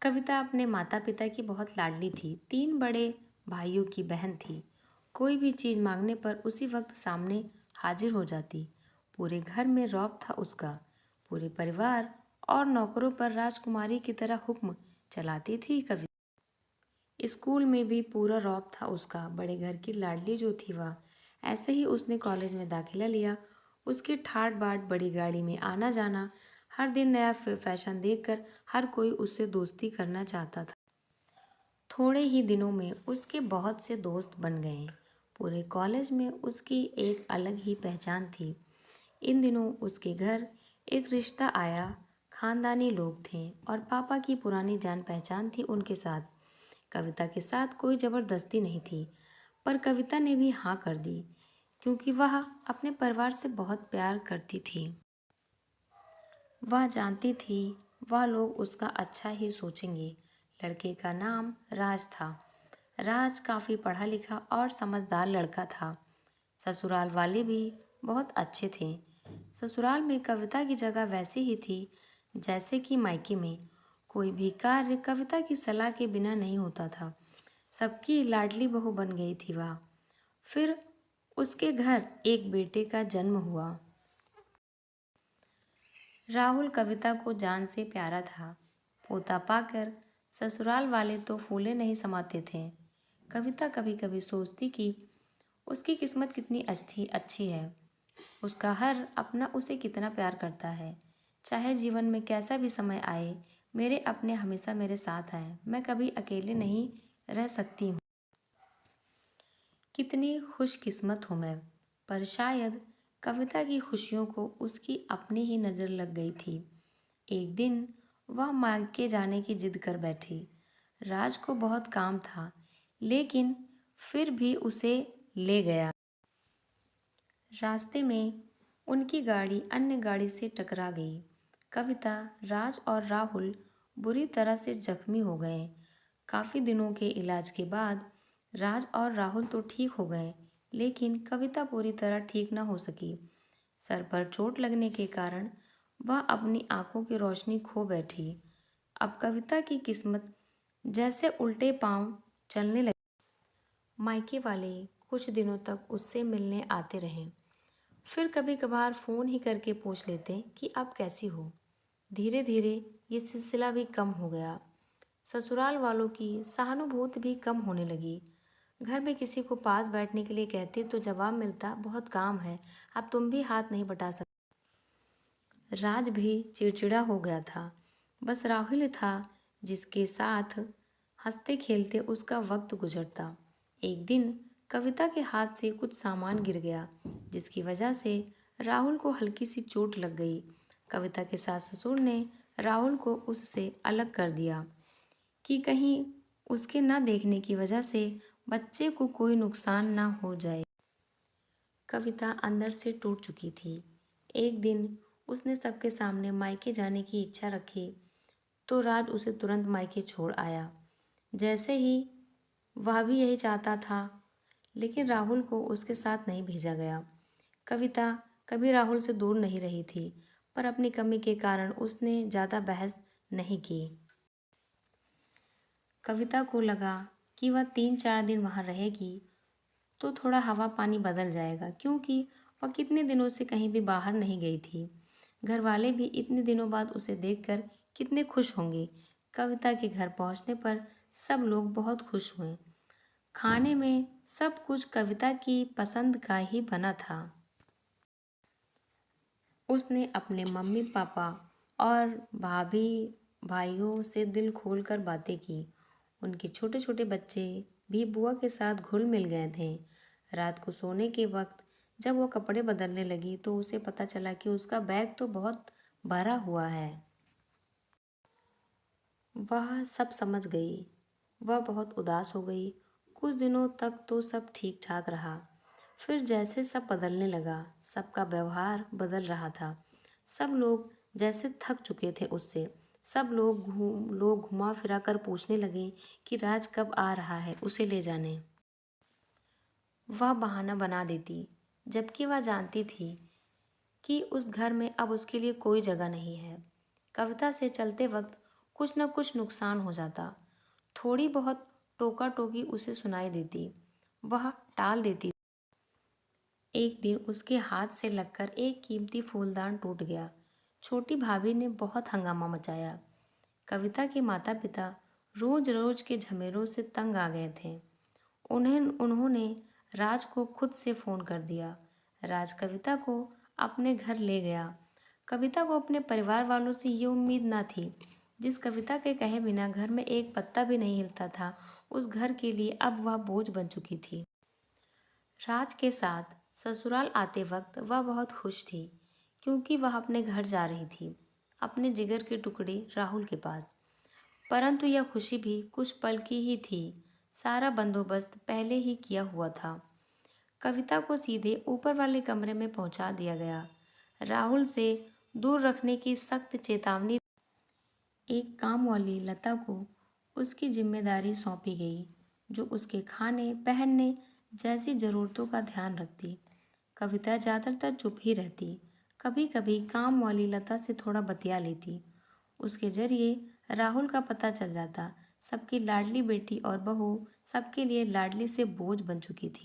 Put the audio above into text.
कविता अपने माता पिता की बहुत लाडली थी। 3 बड़े भाइयों की बहन थी। कोई भी चीज़ मांगने पर उसी वक्त सामने हाजिर हो जाती। पूरे घर में रौब था उसका। पूरे परिवार और नौकरों पर राजकुमारी की तरह हुक्म चलाती थी कविता। स्कूल में भी पूरा रौब था उसका। बड़े घर की लाडली जो थी वह। ऐसे ही उसने कॉलेज में दाखिला लिया। उसकी ठाट बाट बड़ी गाड़ी में आना जाना, हर दिन नया फैशन देखकर हर कोई उससे दोस्ती करना चाहता था। थोड़े ही दिनों में उसके बहुत से दोस्त बन गए। पूरे कॉलेज में उसकी एक अलग ही पहचान थी। इन दिनों उसके घर एक रिश्ता आया। खानदानी लोग थे और पापा की पुरानी जान पहचान थी उनके साथ। कविता के साथ कोई ज़बरदस्ती नहीं थी, पर कविता ने भी हाँ कर दी, क्योंकि वह अपने परिवार से बहुत प्यार करती थी। वह जानती थी वह लोग उसका अच्छा ही सोचेंगे। लड़के का नाम राज था। राज काफ़ी पढ़ा लिखा और समझदार लड़का था। ससुराल वाले भी बहुत अच्छे थे। ससुराल में कविता की जगह वैसी ही थी जैसे कि मायके में। कोई भी कार्य कविता की सलाह के बिना नहीं होता था। सबकी लाडली बहू बन गई थी वह। फिर उसके घर एक बेटे का जन्म हुआ। राहुल कविता को जान से प्यारा था। पोता पाकर ससुराल वाले तो फूले नहीं समाते थे। कविता कभी कभी सोचती कि उसकी किस्मत कितनी अच्छी है। उसका हर अपना उसे कितना प्यार करता है। चाहे जीवन में कैसा भी समय आए, मेरे अपने हमेशा मेरे साथ आए। मैं कभी अकेले नहीं रह सकती हूँ। कितनी खुशकिस्मत हूँ मैं। पर शायद कविता की खुशियों को उसकी अपनी ही नज़र लग गई थी। एक दिन वह मायके जाने की जिद कर बैठी। राज को बहुत काम था, लेकिन फिर भी उसे ले गया। रास्ते में उनकी गाड़ी अन्य गाड़ी से टकरा गई। कविता, राज और राहुल बुरी तरह से जख्मी हो गए। काफ़ी दिनों के इलाज के बाद राज और राहुल तो ठीक हो गए, लेकिन कविता पूरी तरह ठीक न हो सकी। सर पर चोट लगने के कारण वह अपनी आंखों की रोशनी खो बैठी। अब कविता की किस्मत जैसे उल्टे पांव चलने लगी। मायके वाले कुछ दिनों तक उससे मिलने आते रहे। फिर कभी कभार फ़ोन ही करके पूछ लेते कि आप कैसी हो। धीरे धीरे ये सिलसिला भी कम हो गया। ससुराल वालों की सहानुभूति भी कम होने लगी। घर में किसी को पास बैठने के लिए कहते तो जवाब मिलता, बहुत काम है, अब तुम भी हाथ नहीं बटा सकते। राज भी चिड़चिड़ा हो गया था। बस राहुल ही था जिसके साथ हंसते खेलते उसका वक्त गुजरता। एक दिन कविता के हाथ से कुछ सामान गिर गया, जिसकी वजह से राहुल को हल्की सी चोट लग गई। कविता के सास ससुर ने राहुल को उससे अलग कर दिया कि कहीं उसके न देखने की वजह से बच्चे को कोई नुकसान ना हो जाए। कविता अंदर से टूट चुकी थी। एक दिन उसने सबके सामने मायके जाने की इच्छा रखी, तो राज उसे तुरंत मायके छोड़ आया। जैसे ही वह भी यही चाहता था, लेकिन राहुल को उसके साथ नहीं भेजा गया। कविता कभी राहुल से दूर नहीं रही थी, पर अपनी कमी के कारण उसने ज़्यादा बहस नहीं की। कविता को लगा कि वह 3-4 दिन वहाँ रहेगी तो थोड़ा हवा पानी बदल जाएगा, क्योंकि वह कितने दिनों से कहीं भी बाहर नहीं गई थी। घर वाले भी इतने दिनों बाद उसे देखकर कितने खुश होंगे। कविता के घर पहुंचने पर सब लोग बहुत खुश हुए। खाने में सब कुछ कविता की पसंद का ही बना था। उसने अपने मम्मी पापा और भाभी भाइयों से दिल खोलकर बातें की। उनके छोटे छोटे बच्चे भी बुआ के साथ घुल मिल गए थे। रात को सोने के वक्त जब वो कपड़े बदलने लगी तो उसे पता चला कि उसका बैग तो बहुत भरा हुआ है। वह सब समझ गई। वह बहुत उदास हो गई। कुछ दिनों तक तो सब ठीक ठाक रहा। फिर जैसे सब बदलने लगा, सबका व्यवहार बदल रहा था। सब लोग जैसे थक चुके थे उससे। सब लोग घुमा फिरा कर पूछने लगे कि राज कब आ रहा है उसे ले जाने। वह बहाना बना देती, जबकि वह जानती थी कि उस घर में अब उसके लिए कोई जगह नहीं है। कविता से चलते वक्त कुछ न कुछ नुकसान हो जाता। थोड़ी बहुत टोका टोकी उसे सुनाई देती, वह टाल देती। एक दिन उसके हाथ से लगकर एक कीमती फूलदान टूट गया। छोटी भाभी ने बहुत हंगामा मचाया। कविता के माता पिता रोज रोज के झमेलों से तंग आ गए थे। उन्होंने राज को खुद से फ़ोन कर दिया। राज कविता को अपने घर ले गया। कविता को अपने परिवार वालों से ये उम्मीद ना थी। जिस कविता के कहे बिना घर में एक पत्ता भी नहीं हिलता था, उस घर के लिए अब वह बोझ बन चुकी थी। राज के साथ ससुराल आते वक्त वह बहुत खुश थी, क्योंकि वह अपने घर जा रही थी, अपने जिगर के टुकड़े राहुल के पास। परंतु यह खुशी भी कुछ पल की ही थी। सारा बंदोबस्त पहले ही किया हुआ था। कविता को सीधे ऊपर वाले कमरे में पहुंचा दिया गया। राहुल से दूर रखने की सख्त चेतावनी। एक काम वाली लता को उसकी जिम्मेदारी सौंपी गई, जो उसके खाने पहनने जैसी ज़रूरतों का ध्यान रखती। कविता ज़्यादातर चुप ही रहती, कभी कभी काम वाली लता से थोड़ा बतिया लेती। उसके जरिए राहुल का पता चल जाता। सबकी लाडली बेटी और बहू सबके लिए लाडली से बोझ बन चुकी थी।